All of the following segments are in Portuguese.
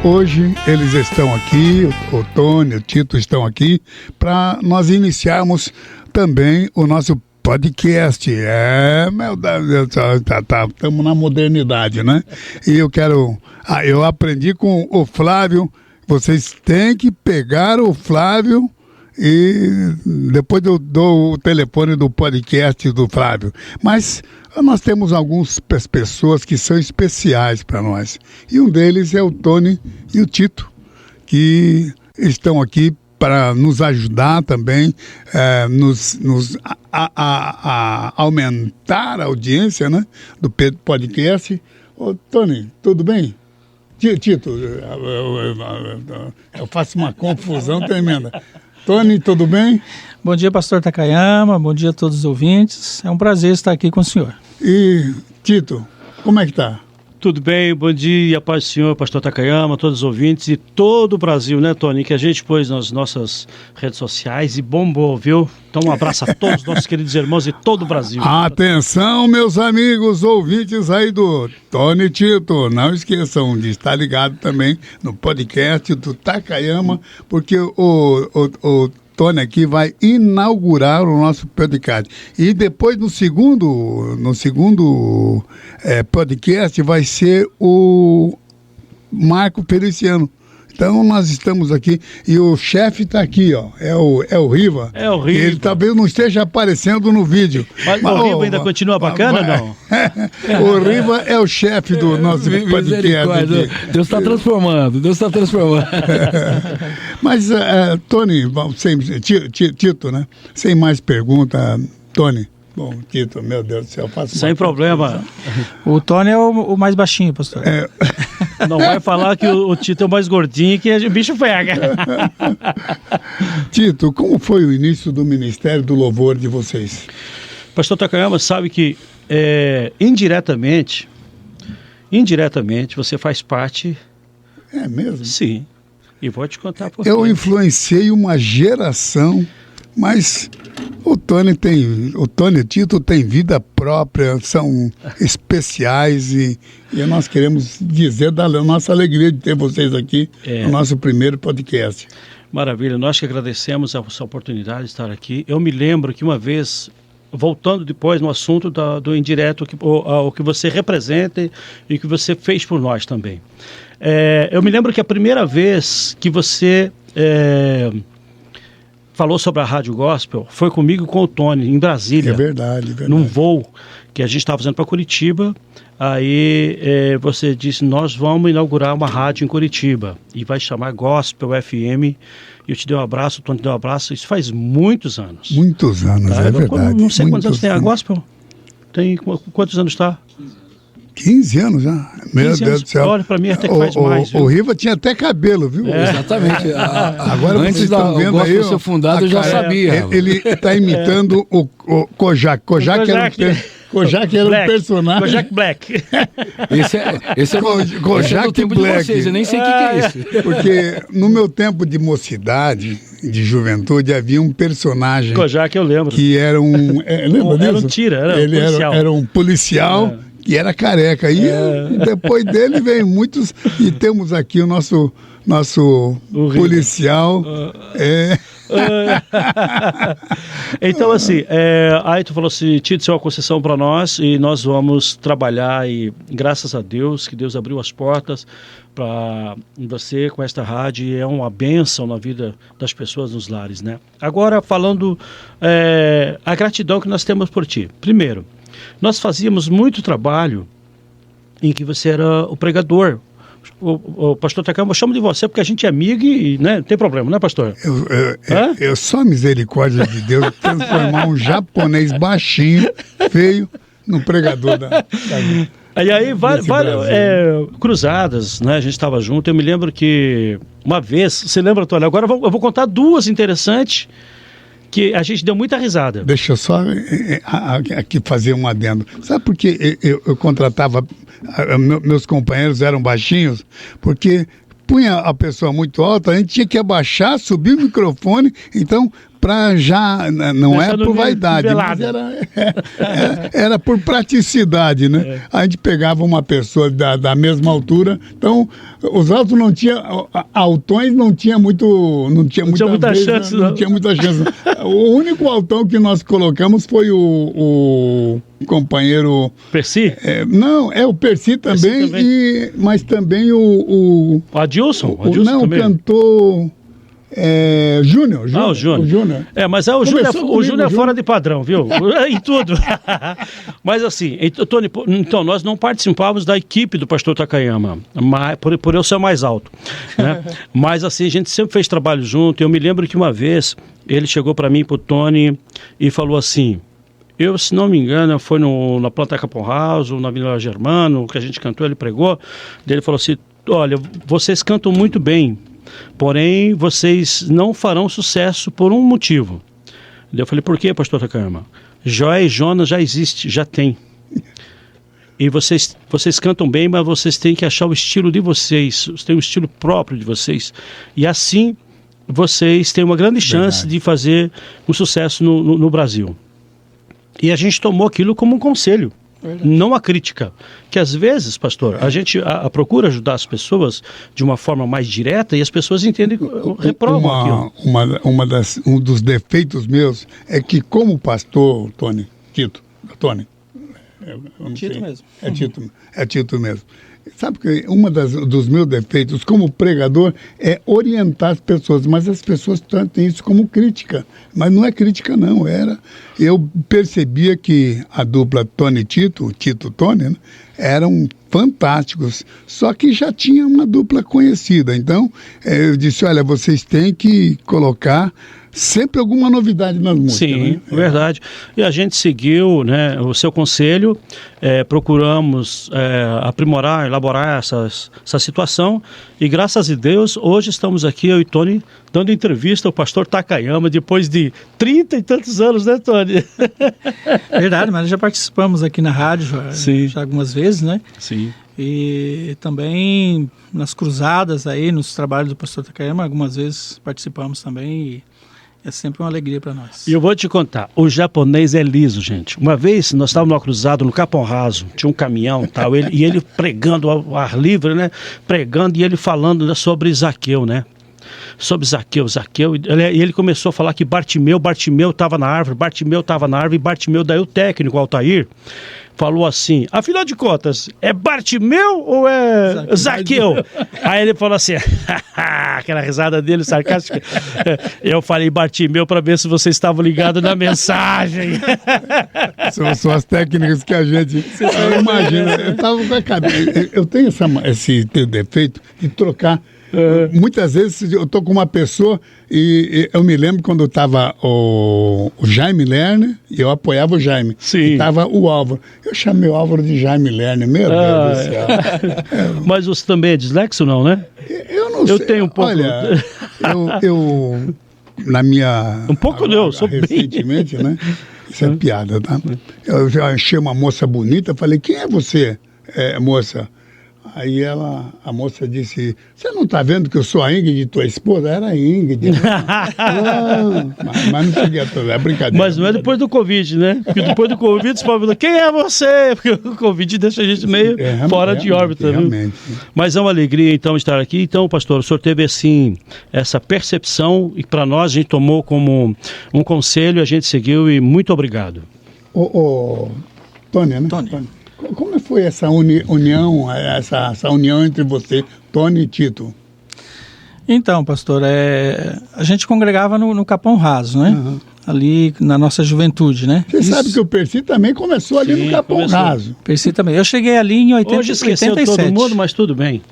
Hoje eles estão aqui, o Tony, o Tito estão aqui, para nós iniciarmos também o nosso podcast. Meu Deus, estamos na modernidade, né? E eu aprendi com o Flávio, vocês têm que pegar o Flávio e depois eu dou o telefone do podcast do Flávio. Mas nós temos algumas pessoas que são especiais para nós. E um deles é o Tony e o Tito, que estão aqui para nos ajudar também, a aumentar a audiência, né, do podcast. Ô, Tony, tudo bem? Tito, eu faço uma confusão tremenda. Tony, tudo bem? Bom dia, pastor Takayama, bom dia a todos os ouvintes. É um prazer estar aqui com o senhor. E, Tito, como é que tá? Tudo bem, bom dia, paz do Senhor, pastor Takayama, todos os ouvintes e todo o Brasil, né, Tony? Que a gente pôs nas nossas redes sociais e bombou, viu? Então um abraço a todos os nossos queridos irmãos e todo o Brasil. Atenção, meus amigos ouvintes aí do Tony Tito, não esqueçam de estar ligado também no podcast do Takayama, porque o Tony aqui vai inaugurar o nosso podcast. E depois no segundo podcast vai ser o Marco Feliciano. Então nós estamos aqui e o chefe está aqui, ó. É o Riva. É o Riva. Ele talvez não esteja aparecendo no vídeo. Mas o Riva ainda continua bacana, não? O Riva é o chefe do nosso podcast. Deus está transformando. Mas, Tony, Tito, né? Sem mais pergunta, Tony. Bom, Tito, meu Deus do céu, faço sem problema. O Tony é o mais baixinho, pastor. Não vai falar que o Tito é o mais gordinho que o bicho pega. Tito, como foi o início do Ministério do Louvor de vocês? Pastor Takayama sabe que indiretamente você faz parte. É mesmo? Sim. E vou te contar por quê. Eu influenciei uma geração, mas o Tony e o Tito têm vida própria, são especiais e nós queremos dizer da nossa alegria de ter vocês aqui no nosso primeiro podcast. Maravilha, nós que agradecemos essa oportunidade de estar aqui. Eu me lembro que uma vez, voltando depois no assunto do indireto, o que você representa e que você fez por nós também. Eu me lembro que a primeira vez que você falou sobre a Rádio Gospel foi comigo e com o Tony, em Brasília. É verdade. Num voo que a gente estava fazendo para Curitiba. Aí você disse, nós vamos inaugurar uma rádio em Curitiba e vai chamar Gospel FM. E eu te dei um abraço, o Tony te deu um abraço. Isso faz muitos anos. Muitos anos, tá? É verdade. Não sei quantos anos tem a Gospel. Tem quantos anos está? 15 anos já. Meu Deus do céu. Olha, para mim até que faz mais. O Riva tinha até cabelo, viu? Exatamente. Agora antes vocês estão vendo aí. Antes ser fundado eu já sabia. Ele está imitando o Kojak. Kojak era um personagem. Kojak Black. Esse é o tempo Black. De vocês, eu nem sei o que é isso. Porque no meu tempo de mocidade, de juventude, havia um personagem. Kojak, eu lembro. Que era um. Lembra disso? Era um tira, era ele um policial. Era um policial. Que era careca. E depois dele veio muitos. E temos aqui o nosso policial. Então, assim, aí tu falou assim, Tito, isso é uma concessão para nós e nós vamos trabalhar e graças a Deus, que Deus abriu as portas para você com esta rádio e é uma bênção na vida das pessoas nos lares, né? Agora, falando a gratidão que nós temos por ti. Primeiro, nós fazíamos muito trabalho em que você era o pregador. O pastor Takayama, eu chamo de você porque a gente é amigo e né, não tem problema, né, pastor? Eu só misericórdia de Deus transformar um japonês baixinho, feio, no pregador da aí várias cruzadas, né? A gente estava junto. Eu me lembro que uma vez, você lembra, Tony? Agora eu vou contar duas interessantes que a gente deu muita risada. Deixa eu só aqui fazer um adendo. Sabe por que eu contratava, meus companheiros eram baixinhos? Porque punha a pessoa muito alta, a gente tinha que abaixar, subir o microfone, então para já, não Deixa é no por vaidade, mas nivelado. era por praticidade, né? A gente pegava uma pessoa da mesma altura, então os altos não tinham, altões não tinha muita chance, não tinha muita chance. O único altão que nós colocamos foi o companheiro Percy? Não, o Percy também, mas também o Adilson? não, também. cantor Júnior. O Júnior. Mas o Júnior é fora de padrão, viu? Em tudo. Mas assim, Tony, então nós não participávamos da equipe do pastor Takayama, por eu ser mais alto, né? Mas assim, a gente sempre fez trabalho junto. Eu me lembro que uma vez ele chegou para mim, pro Tony, e falou assim: se não me engano, foi na Planta Capão Raso, na Vila Germano, que a gente cantou, ele pregou. Daí ele falou assim: olha, vocês cantam muito bem, porém vocês não farão sucesso por um motivo. Daí eu falei: por quê, pastor Takayama? Joé e Jonas já existe, já tem. E vocês cantam bem, mas vocês têm que achar o estilo de vocês, têm um estilo próprio de vocês. E assim vocês têm uma grande chance de fazer um sucesso no Brasil. E a gente tomou aquilo como um conselho, não a crítica. Que às vezes, pastor, a gente procura ajudar as pessoas de uma forma mais direta e as pessoas entendem, reprovam aquilo. Um dos defeitos meus é que, como pastor, Tito mesmo. É Tito mesmo. Sabe que dos meus defeitos como pregador é orientar as pessoas, mas as pessoas têm isso como crítica. Mas não é crítica, não. Eu percebia que a dupla Tito-Tony, né, eram fantásticos, só que já tinha uma dupla conhecida. Então, eu disse: olha, vocês têm que colocar sempre alguma novidade nas músicas. Sim, né? Verdade. E a gente seguiu, né, o seu conselho, procuramos aprimorar, elaborar essa situação, e graças a Deus, hoje estamos aqui, eu e Tony, dando entrevista ao pastor Takayama, depois de 30 e tantos anos, né, Tony? Verdade, mas já participamos aqui na rádio já algumas vezes, né? Sim. E também nas cruzadas aí, nos trabalhos do pastor Takayama, algumas vezes participamos também, e é sempre uma alegria para nós. E eu vou te contar, o japonês é liso, gente. Uma vez nós estávamos numa cruzada no Capão Raso, tinha um caminhão e tal, e ele pregando ao ar livre, né? Pregando, e ele falando sobre Zaqueu, né? Sobre Zaqueu, e ele começou a falar que Bartimeu estava na árvore, e Bartimeu, daí o técnico, Altair, falou assim: afinal de contas, é Bartimeu ou é Zaqueu? Aí ele falou assim, aquela risada dele sarcástica, eu falei Bartimeu para ver se vocês estavam ligados na mensagem. São as técnicas que a gente imagina. Eu tava com a cabeça, eu tenho esse defeito de trocar. Muitas vezes eu tô com uma pessoa e eu me lembro quando estava o Jaime Lerner e eu apoiava o Jaime. Sim. E estava o Álvaro. Eu chamei o Álvaro de Jaime Lerner, meu Deus do céu. Mas você também é dislexo, não, né? Eu não sei. Eu tenho um pouco. Olha, eu na minha... Um pouco não, eu sou recentemente, né? Isso é piada, tá? Eu já achei uma moça bonita, falei: quem é você, moça? Aí a moça disse: você não está vendo que eu sou a Ingrid, tua esposa? Era a Ingrid. Mas não cheguei a toda, é brincadeira. Mas não é depois do Covid, né? Porque depois do Covid você pode falar: quem é você? Porque o Covid deixa a gente meio fora de órbita. Realmente. Mas é uma alegria, então, estar aqui. Então, pastor, o senhor teve, assim, essa percepção, e para nós a gente tomou como um conselho, a gente seguiu, e muito obrigado. Tony, né? Tony. Como foi essa união, essa união entre você, Tony e Tito? Então, pastor, a gente congregava no Capão Raso, né? Uhum. Ali na nossa juventude, né? Você sabe que o Percy também começou ali no Capão Raso. Percy também. Eu cheguei ali em 87. Hoje esqueceu todo mundo, mas tudo bem.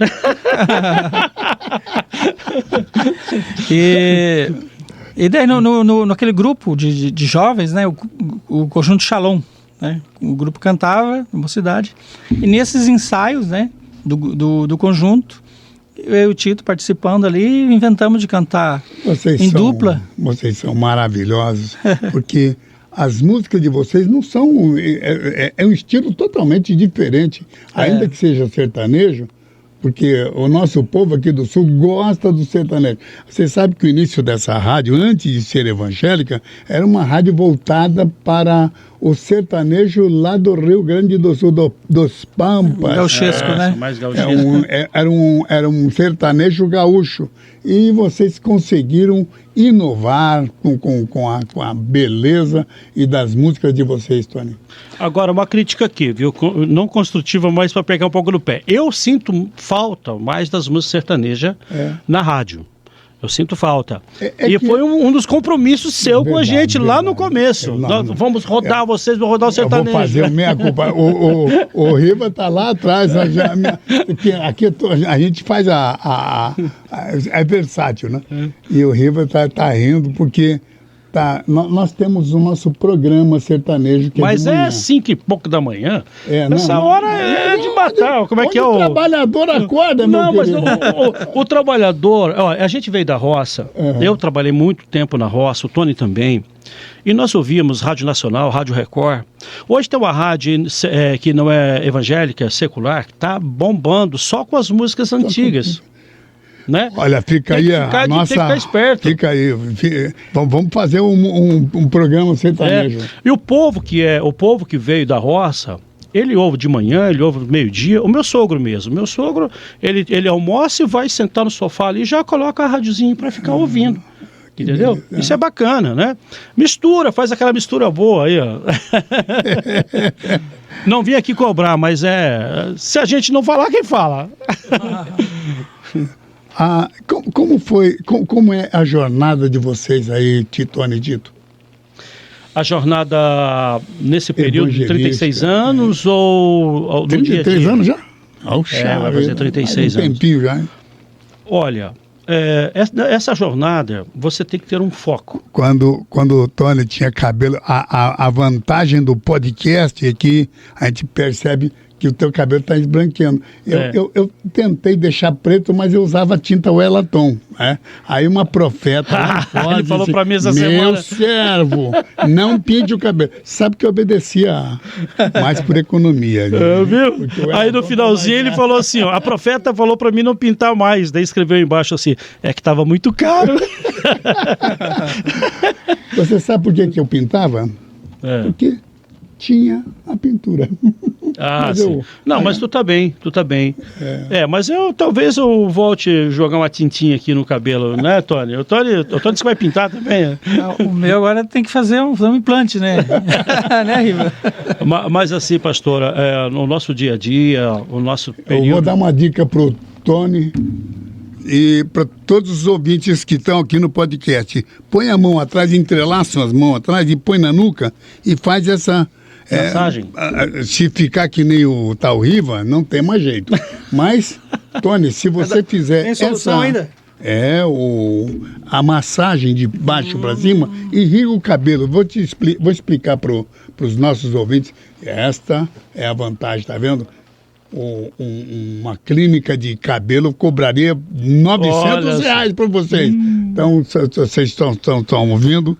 E daí naquele grupo de jovens, né? O Conjunto Shalom, né? O grupo cantava na mocidade, e nesses ensaios, né, do conjunto, eu e o Tito participando ali, inventamos de cantar dupla. Vocês são maravilhosos, porque as músicas de vocês não são... É um estilo totalmente diferente, ainda que seja sertanejo, porque o nosso povo aqui do Sul gosta do sertanejo. Você sabe que o início dessa rádio, antes de ser evangélica, era uma rádio voltada para o sertanejo lá do Rio Grande do Sul, dos Pampas. Gauchesco, né? Mais gauchesco. Era um sertanejo gaúcho. E vocês conseguiram inovar com a beleza e das músicas de vocês, Tony. Agora, uma crítica aqui, viu? Não construtiva, mas para pegar um pouco no pé. Eu sinto falta mais das músicas sertanejas na rádio. Eu sinto falta. Foi um dos compromissos seu com a gente lá no começo. Nós vamos rodar vocês, vamos rodar o sertanejo. Eu vou fazer a minha culpa. O Riva está lá atrás. Aqui a gente faz é versátil, né? E o Riva está rindo porque nós temos o nosso programa sertanejo. Que mas é 5 e pouco da manhã. Essa hora é de matar. Como é que é o trabalhador acorda, meu querido? Mas o trabalhador... Ó, a gente veio da roça. Eu trabalhei muito tempo na roça, o Tony também. E nós ouvíamos Rádio Nacional, Rádio Record. Hoje tem uma rádio que não é evangélica, é secular, que está bombando só com as músicas antigas. Né? Olha, fica aí a nossa... Tem que ficar esperto. Fica aí. Vamos fazer um programa sertanejo. E o povo que veio da roça, ele ouve de manhã, ele ouve meio-dia. O meu sogro mesmo. Meu sogro, ele almoça e vai sentar no sofá ali e já coloca a radiozinha para ficar ouvindo. Entendeu? Isso é bacana, né? Mistura, faz aquela mistura boa aí, ó. Não vim aqui cobrar, mas se a gente não falar, quem fala? Como é a jornada de vocês aí, Tony e Tito? A jornada nesse período de 36 anos ou do dia a dia? 33 anos já? Vai fazer 36 anos. Um tempinho já, hein? Olha, essa jornada, você tem que ter um foco. Quando o Tony tinha cabelo, a vantagem do podcast é que a gente percebe que o teu cabelo está esbranqueando. Eu tentei deixar preto, mas eu usava tinta Welaton. Aí uma profeta... ele falou para mim essa semana. Meu servo, não pinte o cabelo. Sabe que eu obedecia mais por economia. Viu? Aí no finalzinho ele falou assim, ó, a profeta falou para mim não pintar mais. Daí escreveu embaixo assim, é que estava muito caro. Você sabe por que eu pintava? Porque tinha a pintura. Sim. Mas tu tá bem. Mas talvez eu volte a jogar uma tintinha aqui no cabelo, né, Tony? O Tony disse que vai pintar também. O meu agora tem que fazer um implante, né? Né, Riva? Mas assim, pastora, no nosso dia a dia, o nosso período... Eu vou dar uma dica pro Tony e para todos os ouvintes que estão aqui no podcast. Põe a mão atrás, entrelaça as mãos atrás e põe na nuca e faz essa... massagem. Se ficar que nem o tal Riva, não tem mais jeito. Mas, Tony, se você fizer tem solução ainda? A massagem de baixo para cima, irriga o cabelo. Vou explicar para os nossos ouvintes. Esta é a vantagem, tá vendo? Uma clínica de cabelo cobraria R$900 para vocês. Então, se vocês estão ouvindo,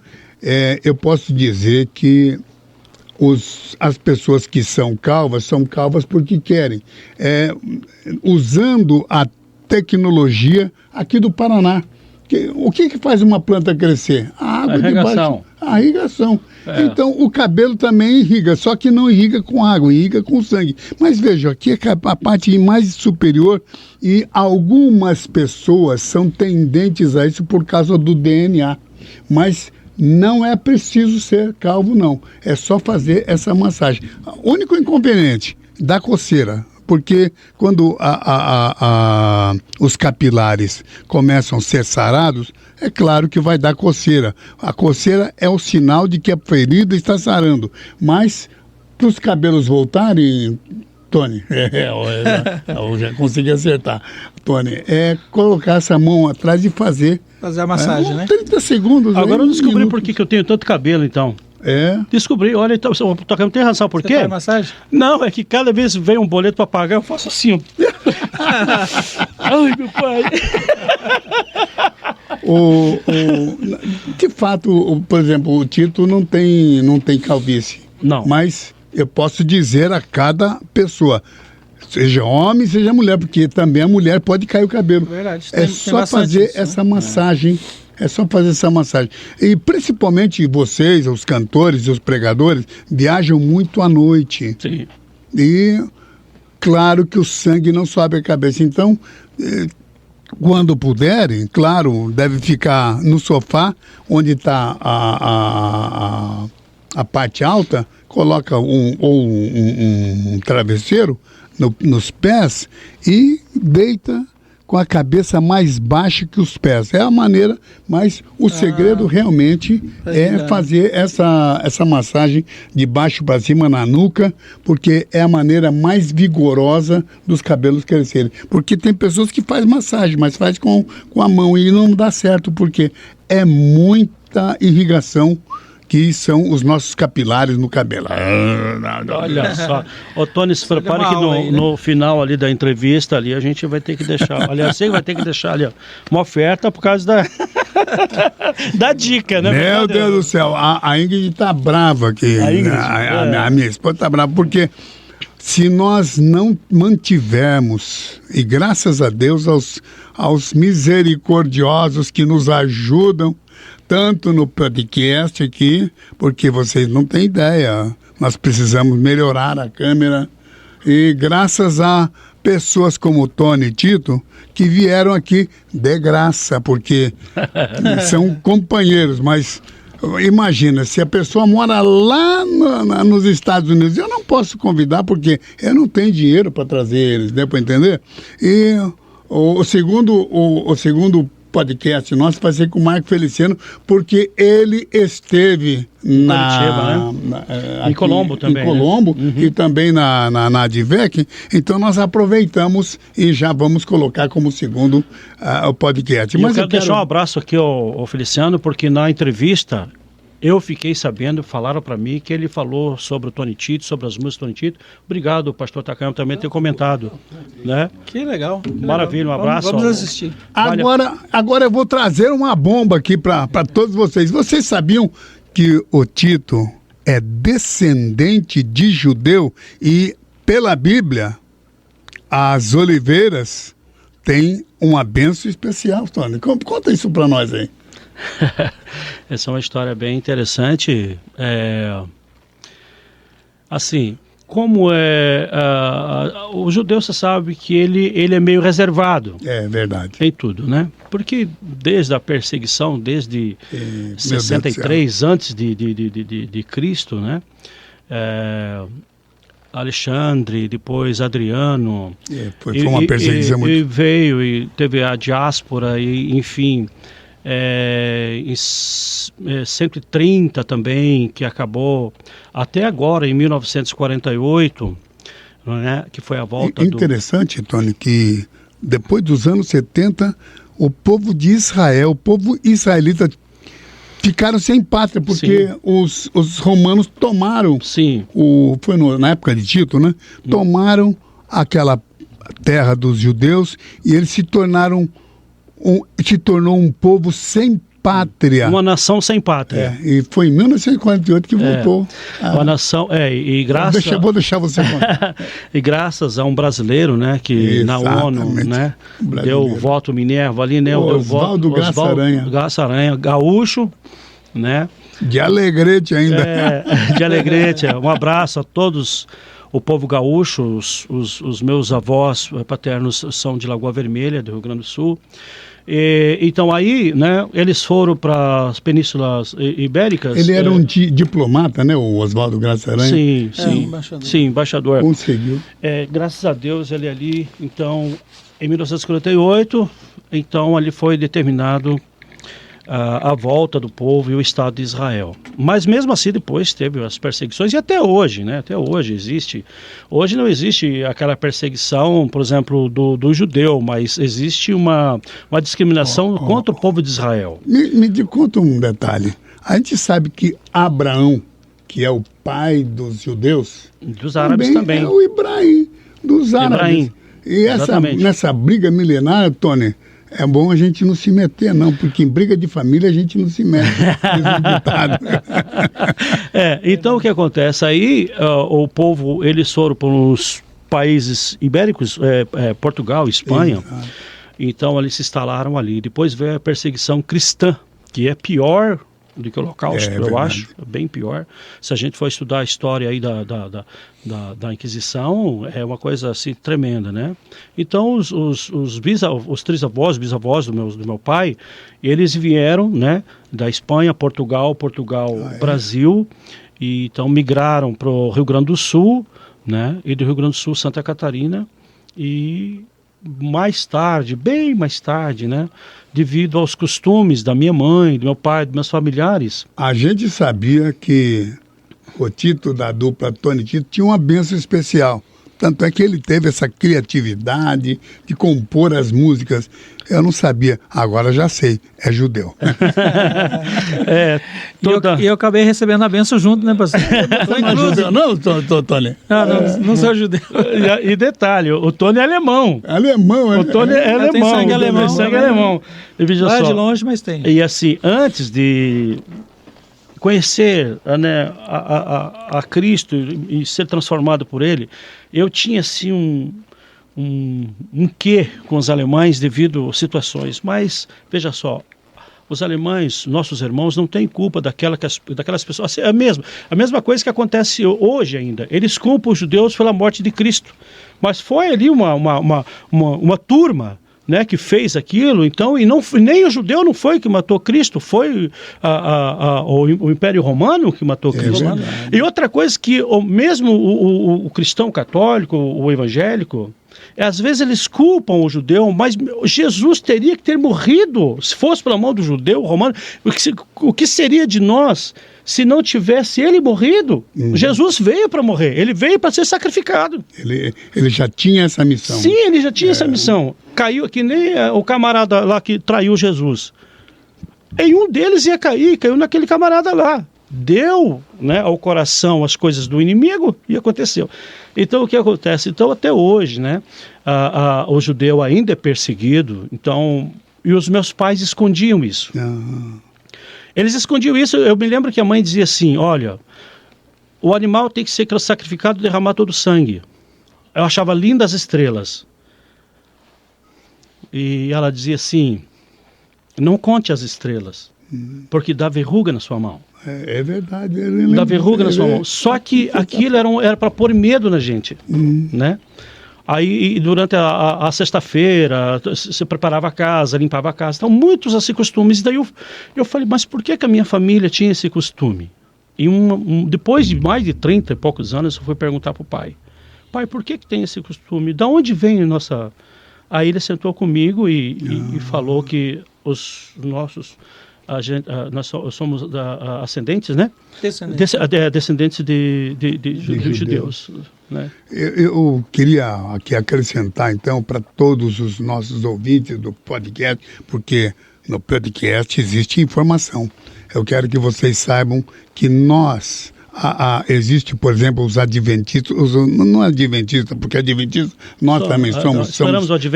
eu posso dizer que as pessoas que são calvas porque querem. Usando a tecnologia aqui do Paraná. O que faz uma planta crescer? A água de baixo. A irrigação. Então, o cabelo também irriga, só que não irriga com água, irriga com sangue. Mas veja, aqui é a parte mais superior e algumas pessoas são tendentes a isso por causa do DNA. Mas não é preciso ser calvo, não. É só fazer essa massagem. O único inconveniente da coceira, porque quando os capilares começam a ser sarados, é claro que vai dar coceira. A coceira é o sinal de que a ferida está sarando. Mas, para os cabelos voltarem, Tony, eu já consegui acertar. Tony, colocar essa mão atrás e fazer a massagem, né? 30 segundos. Agora eu descobri por que eu tenho tanto cabelo, então. Descobri, olha, então, não tem razão, por quê? Faz massagem? Não, é que cada vez vem um boleto para pagar, eu faço assim, ó. Ai, meu pai. De fato, por exemplo, o Tito não tem calvície. Não. Mas eu posso dizer a cada pessoa, Seja homem, seja mulher, porque também a mulher pode cair o cabelo. Verdade. É só fazer essa massagem. É só fazer essa massagem. E principalmente vocês, os cantores e os pregadores, viajam muito à noite. Sim. E claro que o sangue não sobe a cabeça. Então, quando puderem, claro, deve ficar no sofá, onde está a parte alta, coloca um travesseiro nos pés e deita com a cabeça mais baixa que os pés. É a maneira, mas o segredo realmente é fazer essa massagem de baixo para cima na nuca, porque é a maneira mais vigorosa dos cabelos crescerem. Porque tem pessoas que fazem massagem, mas faz com a mão e não dá certo, porque é muita irrigação que são os nossos capilares no cabelo. Olha só. Ô, Tony, se prepare que no final ali da entrevista ali a gente vai ter que deixar, aliás, você vai ter que deixar ali ó, uma oferta por causa da dica, né? Meu Deus do céu, a Ingrid tá brava aqui. A minha esposa tá brava, porque se nós não mantivermos, e graças a Deus aos misericordiosos que nos ajudam, tanto no podcast aqui, porque vocês não têm ideia, nós precisamos melhorar a câmera, e graças a pessoas como o Tony e Tito, que vieram aqui de graça, porque são companheiros, mas imagina, se a pessoa mora lá nos Estados Unidos, eu não posso convidar, porque eu não tenho dinheiro para trazer eles, né, para entender? E o segundo podcast nosso vai ser com o Marco Feliciano, porque ele esteve em Colombo também. Em Colombo, né? E também na Advec. Então nós aproveitamos e já vamos colocar como segundo o podcast. Mas eu quero deixar um abraço aqui ao Feliciano, porque na entrevista eu fiquei sabendo, falaram para mim que ele falou sobre o Tony Tito, sobre as músicas do Tony Tito. Obrigado, pastor Takayama, também ter comentado, né? Que legal. Maravilha, um abraço. Vamos assistir. Agora eu vou trazer uma bomba aqui para todos vocês. Vocês sabiam que o Tito é descendente de judeu e, pela Bíblia, as oliveiras têm uma bênção especial, Tony? Conta isso para nós aí. Essa é uma história bem interessante. Assim, como o judeu, você sabe que ele é meio reservado. É verdade. Em tudo, né? Porque desde a perseguição, desde 63 antes de Cristo, né? Alexandre, depois Adriano. Foi uma perseguição muito... E veio, e teve a diáspora, e enfim... em 130 também, que acabou até agora, em 1948, né, que foi a volta Interessante, Tony, que depois dos anos 70, o povo de Israel, o povo israelita ficaram sem pátria, porque os romanos tomaram, foi na época de Tito, né? Tomaram aquela terra dos judeus e eles se tornou um povo sem pátria. Uma nação sem pátria. E foi em 1948 que voltou. Uma nação, e graças... Vou deixar você contar. E graças a um brasileiro, né, que na ONU, né, deu o voto Minerva ali, né, Oswaldo Graça Aranha, gaúcho, né. De Alegrete ainda. De Alegrete. Um abraço a todos... O povo gaúcho, os meus avós paternos são de Lagoa Vermelha, do Rio Grande do Sul. Então aí, né, eles foram para as penínsulas ibéricas. Ele era um diplomata, né, o Oswaldo Graça Aranha? Sim, embaixador. Sim, embaixador. Conseguiu. Graças a Deus ele ali, então, em 1948, então ali foi determinado a volta do povo e o Estado de Israel. Mas mesmo assim depois teve as perseguições, e até hoje, né? Até hoje existe. Hoje não existe aquela perseguição, por exemplo, do judeu, mas existe uma discriminação contra o povo de Israel. Me conta um detalhe. A gente sabe que Abraão, que é o pai dos judeus... Dos árabes também. É o Ibrahim, dos árabes. E nessa briga milenar, Tony... É bom a gente não se meter, não, porque em briga de família a gente não se mete. Então o que acontece? Aí o povo, eles foram por uns países ibéricos, Portugal, Espanha. Então eles se instalaram ali. Depois veio a perseguição cristã, que é pior do que o Holocausto, eu acho, bem pior. Se a gente for estudar a história aí da Inquisição, é uma coisa assim tremenda, né? Então os trisavós, bisavós do meu pai, eles vieram, né, da Espanha, Portugal, Brasil, e então migraram para o Rio Grande do Sul, né? E do Rio Grande do Sul, Santa Catarina, e mais tarde, bem mais tarde, né, devido aos costumes da minha mãe, do meu pai, dos meus familiares. A gente sabia que o Tito, da dupla Tony Tito, tinha uma bênção especial. Tanto é que ele teve essa criatividade de compor as músicas. Eu não sabia, agora já sei, é judeu. E eu acabei recebendo a bênção junto, né, pastor? Foi incluso. Não, Tony. Não sou judeu. E detalhe, o Tony é alemão. Alemão, O Tony é alemão. Tem sangue alemão. Tem sangue alemão. E veja Lá só, de longe, mas tem. E assim, antes de conhecer, né, a Cristo e ser transformado por Ele, eu tinha assim um quê com os alemães devido a situações. Mas, veja só, os alemães, nossos irmãos, não têm culpa daquelas pessoas. É a mesma coisa que acontece hoje ainda. Eles culpam os judeus pela morte de Cristo. Mas foi ali uma turma, né, que fez aquilo, então, e nem o judeu não foi que matou Cristo, foi o Império Romano que matou Cristo. E outra coisa que mesmo o cristão católico, o evangélico, às vezes eles culpam o judeu, mas Jesus teria que ter morrido, se fosse pela mão do judeu romano. O que seria de nós se não tivesse ele morrido? Jesus veio para morrer, ele veio para ser sacrificado. Ele já tinha essa missão. Sim, ele já tinha essa missão. Caiu, que nem o camarada lá que traiu Jesus. Em um deles ia cair, caiu naquele camarada lá. Deu, né, ao coração as coisas do inimigo e aconteceu. Então o que acontece? Então até hoje, né, o judeu ainda é perseguido, então, e os meus pais escondiam isso. Eles escondiam isso. Eu me lembro que a mãe dizia assim, olha, o animal tem que ser sacrificado e derramar todo o sangue. Eu achava lindas as estrelas. E ela dizia assim, não conte as estrelas, porque dá verruga na sua mão. É verdade. Dá verruga na sua mão. Só que aquilo era para pôr medo na gente, né? Aí, durante a sexta-feira, você preparava a casa, limpava a casa. Então, muitos assim costumes. E daí eu falei, mas por que a minha família tinha esse costume? E depois de mais de 30 e poucos anos, eu fui perguntar para o pai. Pai, por que tem esse costume? Da onde vem a nossa... Aí ele sentou comigo e falou que os nossos... nós somos ascendentes, né? Descendentes de judeus. Né? Eu queria aqui acrescentar, então, para todos os nossos ouvintes do podcast, porque no podcast existe informação. Eu quero que vocês saibam que nós... existe, por exemplo, os adventistas, não adventistas, porque adventistas nós também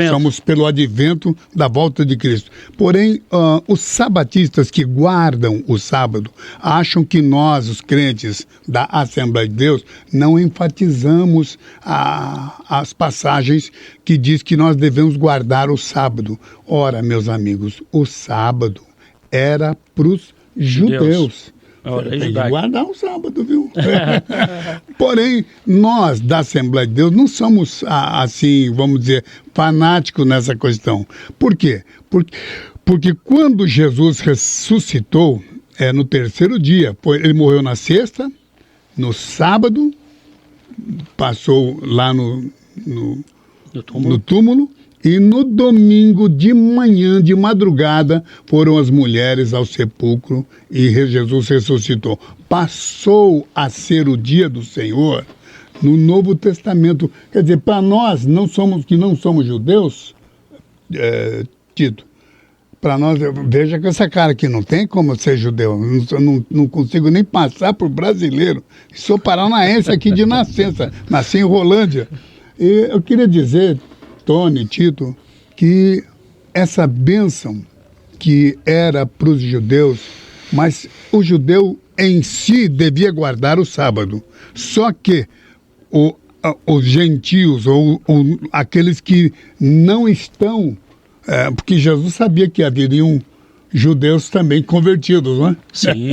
somos pelo advento da volta de Cristo. Porém, os sabatistas que guardam o sábado acham que nós, os crentes da Assembleia de Deus, não enfatizamos as passagens que diz que nós devemos guardar o sábado. Ora, meus amigos, o sábado era para os judeus. Tem que guardar o sábado, viu? Porém, nós da Assembleia de Deus não somos, assim, vamos dizer, fanáticos nessa questão. Por quê? Porque quando Jesus ressuscitou, no terceiro dia, ele morreu na sexta, no sábado, passou lá no túmulo, e no domingo de manhã, de madrugada, foram as mulheres ao sepulcro e Jesus ressuscitou. Passou a ser o dia do Senhor no Novo Testamento. Quer dizer, para nós que não somos judeus, Tito, para nós, veja que essa cara aqui não tem como ser judeu. Não consigo nem passar por brasileiro. Sou paranaense aqui de nascença. Nasci em Rolândia. E eu queria dizer... Tony, Tito, que essa bênção que era para os judeus, mas o judeu em si devia guardar o sábado. Só que os gentios ou aqueles que não estão, porque Jesus sabia que haveriam judeus também convertidos, não é? Sim.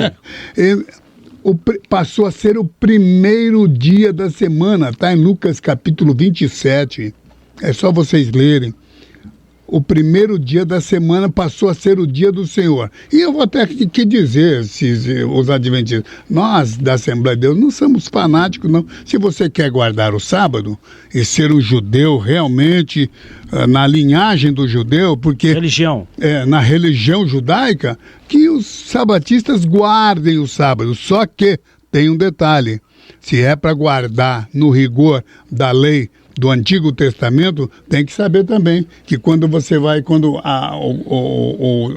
Passou a ser o primeiro dia da semana, está em Lucas capítulo 27, é só vocês lerem. O primeiro dia da semana passou a ser o dia do Senhor. E eu vou até que dizer, os adventistas, nós da Assembleia de Deus não somos fanáticos, não. Se você quer guardar o sábado e ser um judeu realmente, na linhagem do judeu, porque... Religião. Na religião judaica, que os sabatistas guardem o sábado. Só que tem um detalhe, se é para guardar no rigor da lei do Antigo Testamento, tem que saber também que quando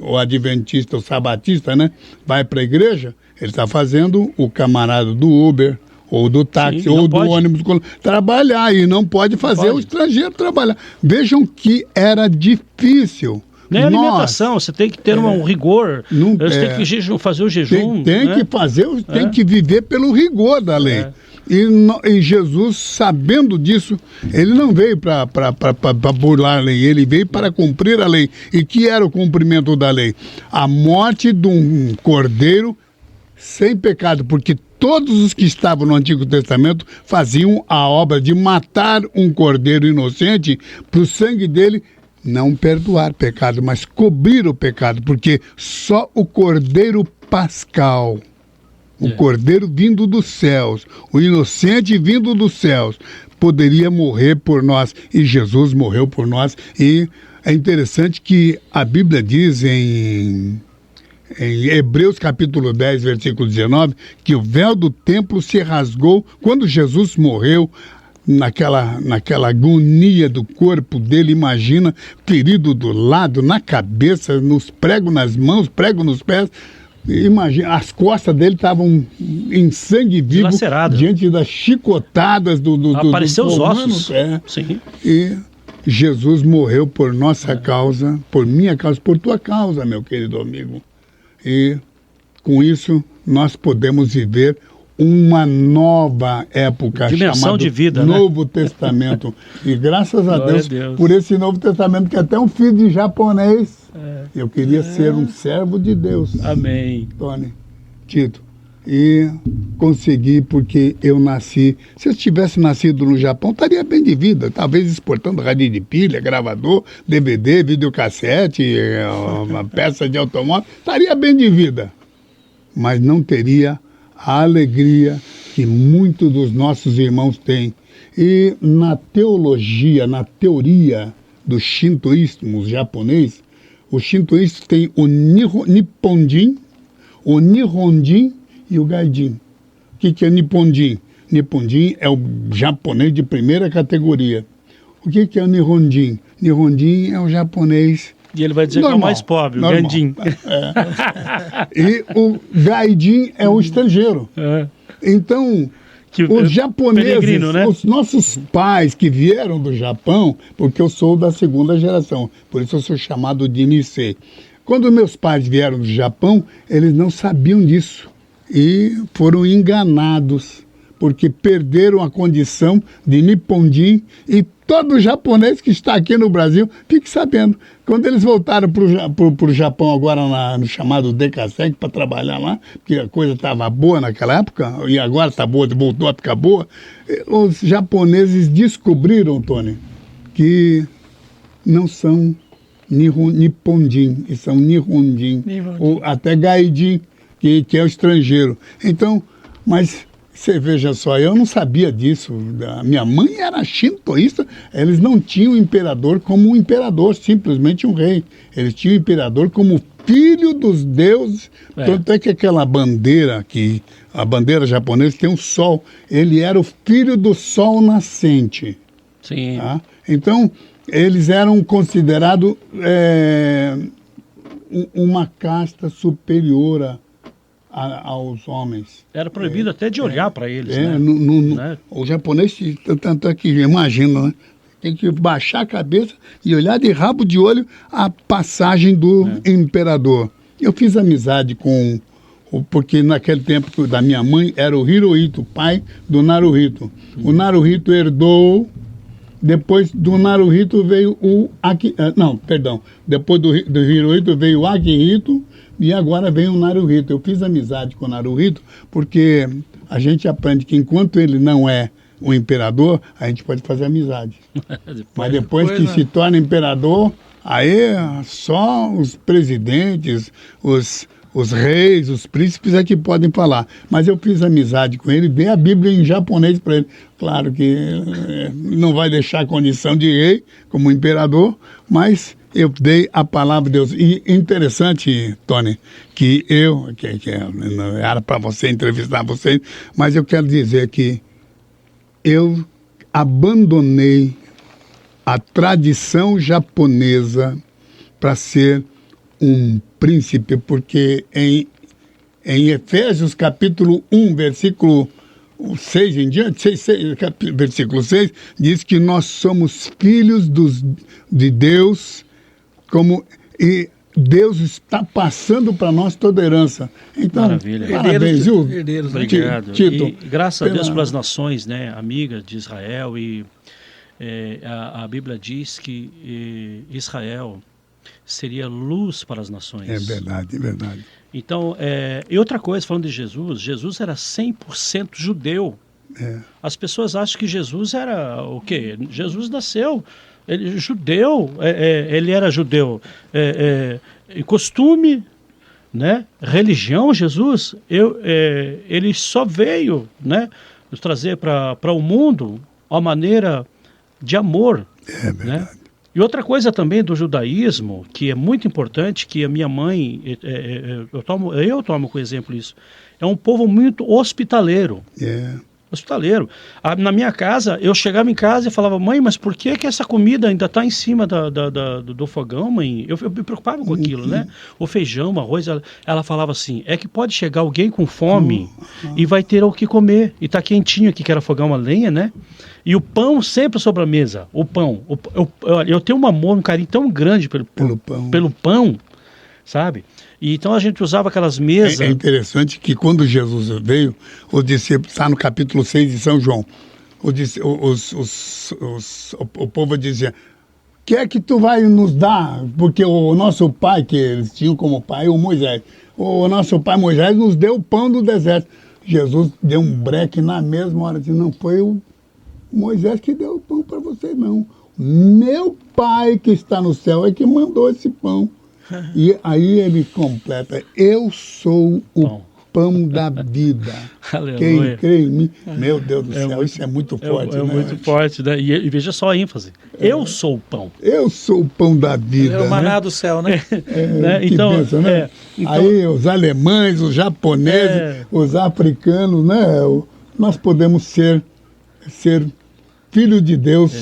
o adventista, o sabatista, né, vai para a igreja, ele está fazendo o camarada do Uber, ou do táxi, Sim, ou do ônibus, trabalhar, e não pode fazer o estrangeiro trabalhar. Vejam que era difícil. Nem alimentação, você tem que ter um rigor, você tem que fazer o jejum. Tem que fazer, tem que viver pelo rigor da lei. E Jesus, sabendo disso, ele não veio para burlar a lei, ele veio para cumprir a lei. E que era o cumprimento da lei? A morte de um cordeiro sem pecado, porque todos os que estavam no Antigo Testamento faziam a obra de matar um cordeiro inocente para o sangue dele não perdoar pecado, mas cobrir o pecado, porque só o cordeiro pascal, o cordeiro vindo dos céus, o inocente vindo dos céus, poderia morrer por nós. E Jesus morreu por nós. E é interessante que a Bíblia diz em Hebreus capítulo 10, versículo 19, que o véu do templo se rasgou quando Jesus morreu. Naquela agonia do corpo dele, imagina, ferido do lado, na cabeça, nos pregos nas mãos, prego nos pés. Imagina, as costas dele estavam em sangue vivo, diante das chicotadas apareceu os ossos. Sim. E Jesus morreu por nossa causa, por minha causa, por tua causa, meu querido amigo. E com isso nós podemos viver uma nova época, dimensão de vida, Novo Testamento. E graças a Deus por esse Novo Testamento, que até um filho de japonês, eu queria ser um servo de Deus. Amém. Tony, Tito. E consegui, porque eu nasci. Se eu tivesse nascido no Japão, estaria bem de vida. Talvez exportando rádio de pilha, gravador, DVD, videocassete, uma peça de automóvel. Estaria bem de vida. Mas não teria a alegria que muitos dos nossos irmãos têm. E na teologia, na teoria do shintoísmo japonês, o shintoísmo tem o Nipponjin, o Nihonjin e o Gaijin. O que é Nipponjin? Nipponjin é o japonês de primeira categoria. O que é o Nihonjin? Nihonjin é o japonês e ele vai dizer normal, que é o mais pobre, o Gandin. E o Gaijin é o estrangeiro. Então, os japoneses, né? Os nossos pais que vieram do Japão, porque eu sou da segunda geração, por isso eu sou chamado de Nisei. Quando meus pais vieram do Japão, eles não sabiam disso e foram enganados, porque perderam a condição de Nipponjin. E todo japonês que está aqui no Brasil, fique sabendo, quando eles voltaram para o Japão agora no chamado Dekasek para trabalhar lá, porque a coisa estava boa naquela época, e agora está boa, voltou a ficar boa, os japoneses descobriram, Tony, que não são Nipponjin, e são Nihonjin, ou até Gaijin, que é o estrangeiro. Então, mas... Você veja só, eu não sabia disso. A minha mãe era shintoísta, eles não tinham o imperador como um imperador, simplesmente um rei. Eles tinham o imperador como filho dos deuses. Tanto é que aquela bandeira aqui, a bandeira japonesa tem um sol, ele era o filho do sol nascente. Sim. Tá? Então, eles eram considerados uma casta superior aos homens. Era proibido até de olhar para eles, né? Né? O japonês, tanto é que, imagina, né? Tem que baixar a cabeça e olhar de rabo de olho a passagem do imperador. Eu fiz amizade com porque naquele tempo da minha mãe era o Hirohito, pai do Naruhito. O Naruhito herdou, depois do Naruhito veio depois do Hirohito veio o Akihito e agora vem o Naruhito. Eu fiz amizade com o Naruhito porque a gente aprende que enquanto ele não é o imperador, a gente pode fazer amizade. Mas depois que se torna imperador, aí só os presidentes, os reis, os príncipes é que podem falar. Mas eu fiz amizade com ele, dei a Bíblia em japonês para ele. Claro que não vai deixar condição de rei como imperador, mas eu dei a palavra de Deus. E interessante, Tony, que não era para você entrevistar você, mas eu quero dizer que eu abandonei a tradição japonesa para ser um príncipe, porque em Efésios capítulo 1, versículo 6 em diante, versículo 6, diz que nós somos filhos de Deus, e Deus está passando para nós toda a herança. Então, maravilha. Parabéns, viu? Herdeiros, né? Obrigado. Tito, E graças a Deus pelas nações, né, amigas de Israel, e a Bíblia diz que Israel seria luz para as nações. É verdade, é verdade. Então, e outra coisa, falando de Jesus era 100% judeu. As pessoas acham que Jesus era o quê? Jesus nasceu, ele judeu, ele era judeu. Costume, né? Religião, Jesus, ele só veio, né, nos trazer para o mundo uma maneira de amor. É verdade. Né? E outra coisa também do judaísmo, que é muito importante, que a minha mãe, eu tomo como exemplo isso, é um povo muito hospitaleiro. Hospitaleiro. Na minha casa, eu chegava em casa e falava, mãe, mas por que essa comida ainda está em cima do fogão, mãe? Eu me preocupava com aquilo, né? O feijão, o arroz, ela falava assim, é que pode chegar alguém com fome e vai ter o que comer. E tá quentinho aqui, que era fogão a lenha, né? E o pão sempre sobre a mesa. O pão. Eu tenho um amor, um carinho tão grande pelo pão, sabe? E então a gente usava aquelas mesas. É interessante que quando Jesus veio, os discípulos, está no capítulo 6 de São João, o povo dizia, o que é que tu vai nos dar? Porque o nosso pai, que eles tinham como pai, o Moisés, o nosso pai Moisés nos deu o pão do deserto. Jesus deu um breque na mesma hora, disse, não foi o Moisés que deu o pão para vocês, não. Meu pai que está no céu é que mandou esse pão. E aí ele completa, eu sou o pão da vida. Quem crê em mim, meu Deus do céu, isso é muito forte. É muito forte, né? E veja só a ênfase, eu sou o pão. Eu sou o pão da vida. É o maná do céu, né? Né? Então, pensa, né? Então, aí os alemães, os japoneses, os africanos, né? Nós podemos ser filho de Deus,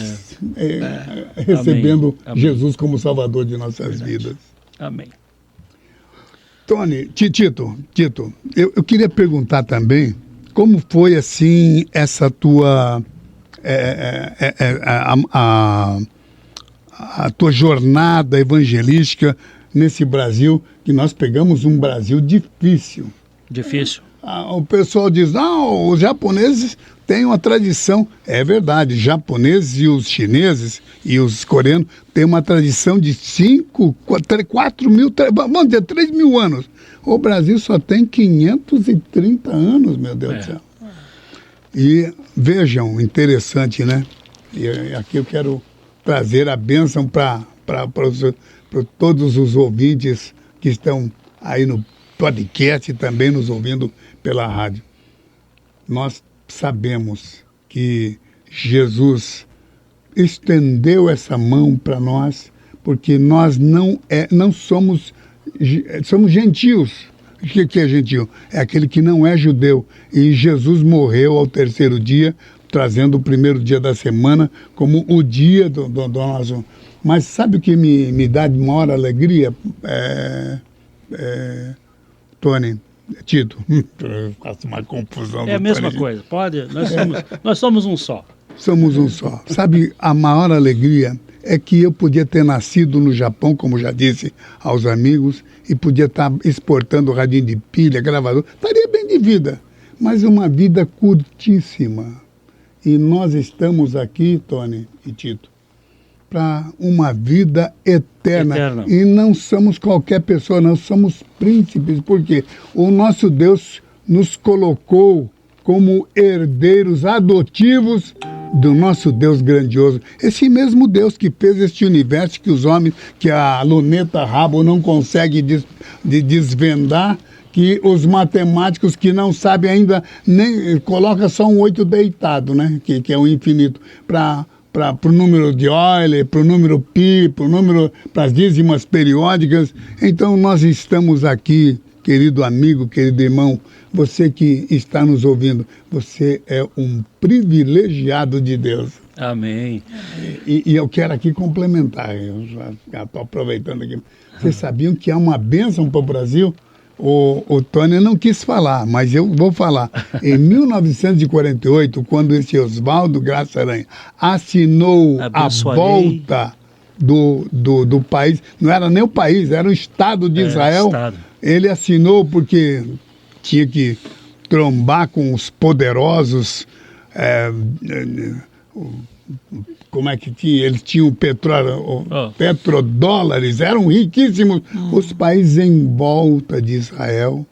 recebendo Amém. Jesus como Salvador de nossas vidas. Amém. Tony, Tito, eu queria perguntar também como foi assim essa tua a tua jornada evangelística nesse Brasil, que nós pegamos um Brasil difícil. Difícil. O pessoal diz, não, os japoneses têm uma tradição. É verdade, japoneses e os chineses e os coreanos têm uma tradição de 4 mil, vamos dizer, 3 mil anos. O Brasil só tem 530 anos, meu Deus do céu. E vejam, interessante, né? E aqui eu quero trazer a bênção para todos os ouvintes que estão aí no podcast e também nos ouvindo pela rádio. Nós sabemos que Jesus estendeu essa mão para nós, porque nós não somos gentios. O que é gentio? É aquele que não é judeu. E Jesus morreu ao terceiro dia, trazendo o primeiro dia da semana como o dia do nosso... Mas sabe o que me dá de maior alegria, Tony? Tito, faço uma confusão. É a mesma Tony. coisa, pode? Nós somos um só. Somos um só. Sabe, a maior alegria é que eu podia ter nascido no Japão, como já disse aos amigos, e podia estar exportando radinho de pilha, gravador, estaria bem de vida, mas uma vida curtíssima. E nós estamos aqui, Tony e Tito, para uma vida eterna. E não somos qualquer pessoa, nós somos príncipes, porque o nosso Deus nos colocou como herdeiros adotivos do nosso Deus grandioso. Esse mesmo Deus que fez este universo que os homens, que a luneta Hubble não consegue desvendar, que os matemáticos que não sabem ainda, nem coloca só um 8 deitado, né? Que é o infinito, para o número de Euler, para o número π, para as dízimas periódicas. Então nós estamos aqui, querido amigo, querido irmão, você que está nos ouvindo, você é um privilegiado de Deus. Amém. E eu quero aqui complementar, eu já estou aproveitando aqui. Vocês sabiam que há uma bênção para o Brasil? O Tony não quis falar, mas eu vou falar. Em 1948, quando esse Oswaldo Graça Aranha assinou a volta do país, não era nem o país, era o Estado de Israel, Estado. Ele assinou porque tinha que trombar com os poderosos, como é que tinha? Eles tinham petrodólares, eram riquíssimos. Os países em volta de Israel,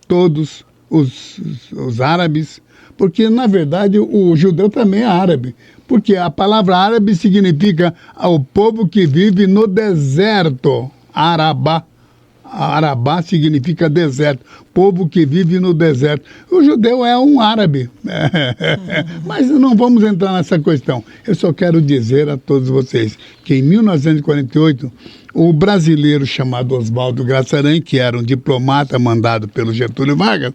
todos os árabes, porque na verdade o judeu também é árabe, porque a palavra árabe significa o povo que vive no deserto, Arabá. Arabá significa deserto, povo que vive no deserto. O judeu é um árabe, mas não vamos entrar nessa questão. Eu só quero dizer a todos vocês que em 1948, o brasileiro chamado Oswaldo Graça Aranha, que era um diplomata mandado pelo Getúlio Vargas,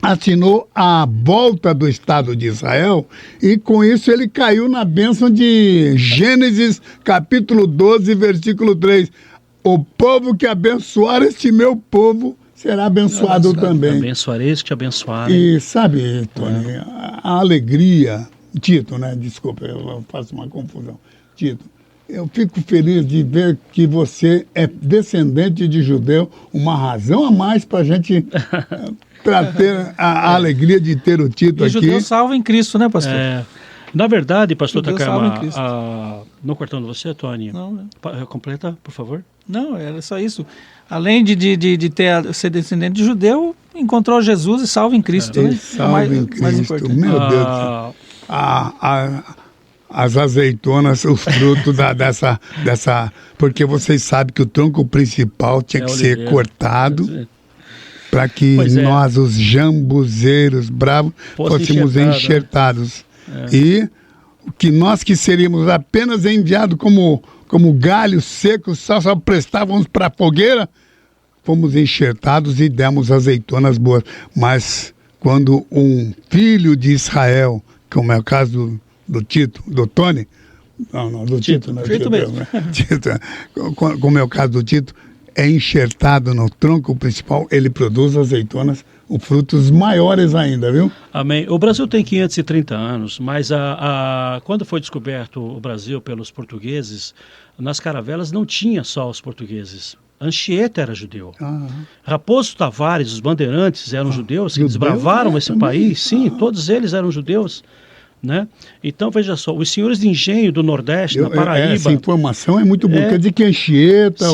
assinou a volta do Estado de Israel, e com isso ele caiu na bênção de Gênesis capítulo 12, versículo 3. O povo que abençoar este meu povo será abençoado também. Abençoarei os que te abençoarem. E sabe, Tony, a alegria, Tito, né? Desculpa, eu faço uma confusão. Tito, eu fico feliz de ver que você é descendente de judeu, uma razão a mais para a gente para ter a alegria de ter o Tito aqui. E judeu salvo em Cristo, né, pastor? Na verdade, pastor Deus Takama, salve em Cristo. não cortando você, Tony, Não. Completa, por favor. Não, era só isso. Além de ser descendente de judeu, encontrou Jesus e salvo em Cristo. Né? Salvo em Cristo, mais importante. Meu Deus do céu. As azeitonas, o fruto dessa... Porque vocês sabem que o tronco principal tinha que ser cortado para que nós, os jambuzeiros bravos, fôssemos enxertados. E que nós que seríamos apenas enviados como galhos secos, só prestávamos para a fogueira, fomos enxertados e demos azeitonas boas. Mas quando um filho de Israel, como é o caso do Tito, do Tony, do Tito, não, Tito mesmo. Tito, como é o caso do Tito, é enxertado no tronco principal, ele produz azeitonas, frutos maiores ainda, viu? Amém. O Brasil tem 530 anos, mas quando foi descoberto o Brasil pelos portugueses, nas caravelas não tinha só os portugueses. Anchieta era judeu. Raposo Tavares, os bandeirantes eram judeus que desbravaram esse país. Sim, todos eles eram judeus. Né? Então, veja só, os senhores de engenho do Nordeste, na Paraíba... Essa informação é muito boa. Quer dizer que Anchieta,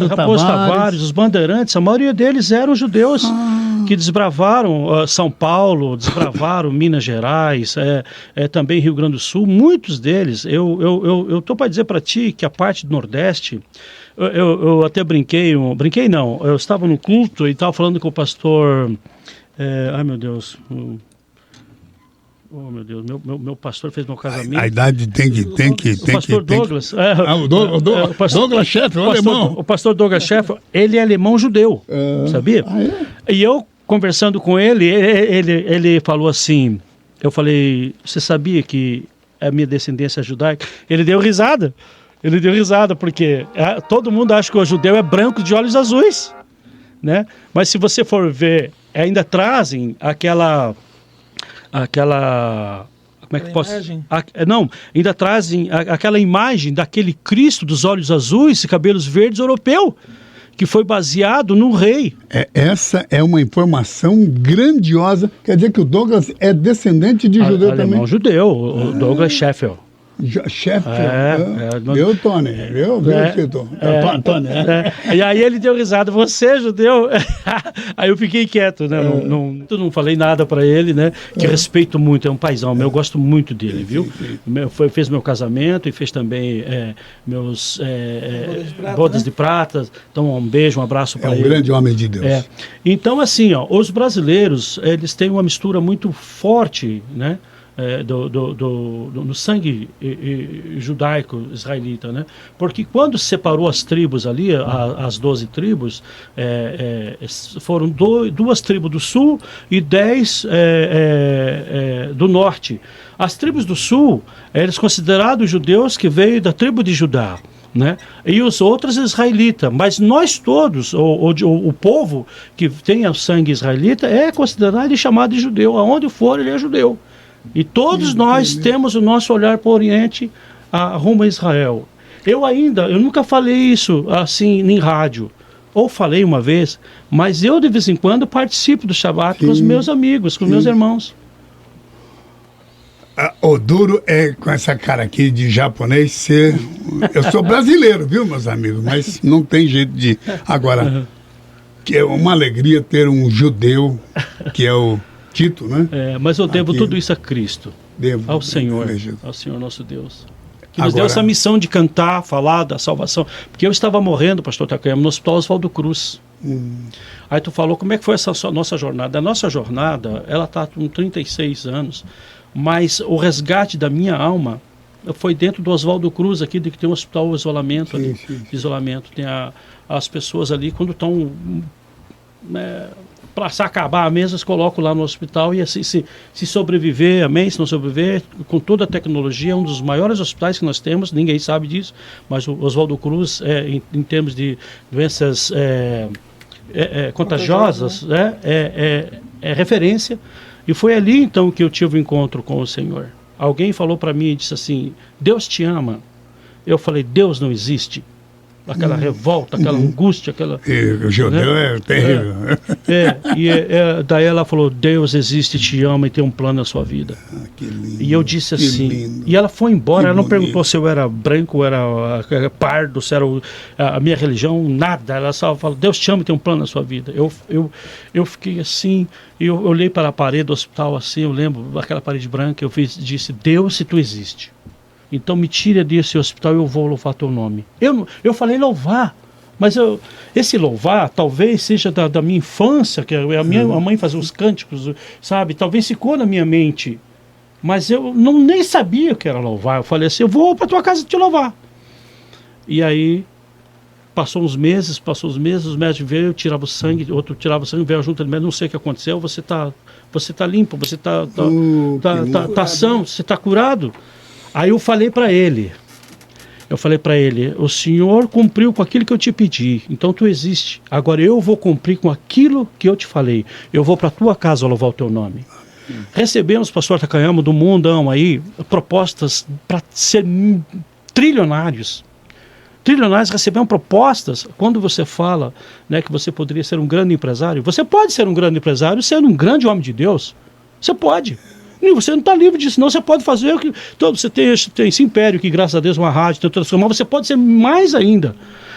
Raposo Tavares, os bandeirantes, a maioria deles eram judeus que desbravaram São Paulo, desbravaram Minas Gerais, também Rio Grande do Sul, muitos deles. Eu estou para dizer para ti que a parte do Nordeste... Eu até brinquei não, eu estava no culto e estava falando com o pastor... ai, meu Deus... Oh, meu Deus, meu pastor fez meu casamento. A idade tem que... O pastor Douglas. O Douglas Sheffer, o alemão. O pastor Douglas Sheffer, ele é alemão judeu, sabia? E eu, conversando com ele falou assim, eu falei, você sabia que a minha descendência é judaica? Ele deu risada, porque todo mundo acha que o judeu é branco de olhos azuis, né? Mas se você for ver, ainda trazem aquela como é que Aquela posso... imagem? Não, ainda trazem aquela imagem daquele Cristo dos olhos azuis e cabelos verdes europeu, que foi baseado num rei. Essa é uma informação grandiosa. Quer dizer que o Douglas é descendente de judeu Alemão também? judeu, o Douglas Sheffield. Chefe, não- viu, Tony? Viu, Tito? Tony, E aí ele deu risada, você é judeu? Aí eu fiquei quieto, né? Não falei nada pra ele, né? Que respeito muito, é um paizão meu, eu gosto muito dele, viu? Fez meu casamento e fez também meus bodas de prata. Então um beijo, um abraço É para um ele. grande homem de Deus. Então assim, ó, os brasileiros, eles têm uma mistura muito forte, né? No sangue judaico israelita, né? Porque quando separou as tribos ali, as 12 tribos, foram duas tribos do sul e 10 do norte. As tribos do sul, eles considerados judeus que veio da tribo de Judá, né? E os outros israelitas, mas nós todos, o povo que tem o sangue israelita é considerado e chamado de judeu, aonde for ele é judeu. E todos nós temos o nosso olhar para o Oriente, rumo a Israel. Eu nunca falei isso assim em rádio, ou falei uma vez, mas eu de vez em quando participo do Shabat com os meus amigos, com meus irmãos. O duro é com essa cara aqui de japonês ser... Eu sou brasileiro, viu, meus amigos? Mas não tem jeito de... Agora, que é uma alegria ter um judeu, que é o Tito, né? Mas eu devo Aqui. tudo isso a Cristo, ao Senhor nosso Deus. Que nos Agora, deu essa missão de cantar, falar da salvação. Porque eu estava morrendo, pastor Takayama, no Hospital Oswaldo Cruz. Aí tu falou, como é que foi essa nossa jornada? A nossa jornada, ela está com 36 anos, mas o resgate da minha alma foi dentro do Oswaldo Cruz, aqui, que tem um hospital isolamento, ali, isolamento. Tem as pessoas ali, quando estão... para se acabar mesmo, eles colocam lá no hospital e assim, se sobreviver, amém, se não sobreviver, com toda a tecnologia, é um dos maiores hospitais que nós temos, ninguém sabe disso, mas o Oswaldo Cruz, em termos de doenças contagiosas, é referência, e foi ali então que eu tive o encontro com o Senhor. Alguém falou para mim e disse assim, Deus te ama. Eu falei, Deus não existe. Aquela revolta, aquela angústia, aquela... o judeu é terrível. Daí ela falou, Deus existe, te ama e tem um plano na sua vida. Que lindo, E eu disse assim, lindo. e ela foi embora, Que ela não bonito. perguntou se eu era branco, ou era pardo, se era a minha religião, nada. Ela só falou, Deus te ama e tem um plano na sua vida. Eu fiquei assim, eu olhei para a parede do hospital assim, eu lembro, aquela parede branca, disse, Deus, se tu existe, então me tira desse hospital e eu vou louvar teu nome. Eu falei louvar, mas esse louvar talvez seja da minha infância, que a minha mãe fazia os cânticos, sabe? Talvez ficou na minha mente, mas eu nem sabia o que era louvar. Eu falei assim, eu vou para tua casa te louvar. E aí passou os meses, os médicos veio, eu tirava o sangue, outro tirava o sangue, veio junto, mas não sei o que aconteceu, você tá limpo, você tá são, você tá curado. Aí eu falei para ele, o Senhor cumpriu com aquilo que eu te pedi, então tu existe. Agora eu vou cumprir com aquilo que eu te falei. Eu vou para a tua casa louvar o teu nome. Recebemos, pastor Takayama, do mundão aí, propostas para ser trilionários. Trilionários recebemos propostas. Quando você fala, né, que você poderia ser um grande empresário, você pode ser um grande empresário sendo um grande homem de Deus. Você pode. E você não está livre disso, não. Você pode fazer o que... Você tem esse império que, graças a Deus, uma rádio tem transformar. Você pode ser mais ainda.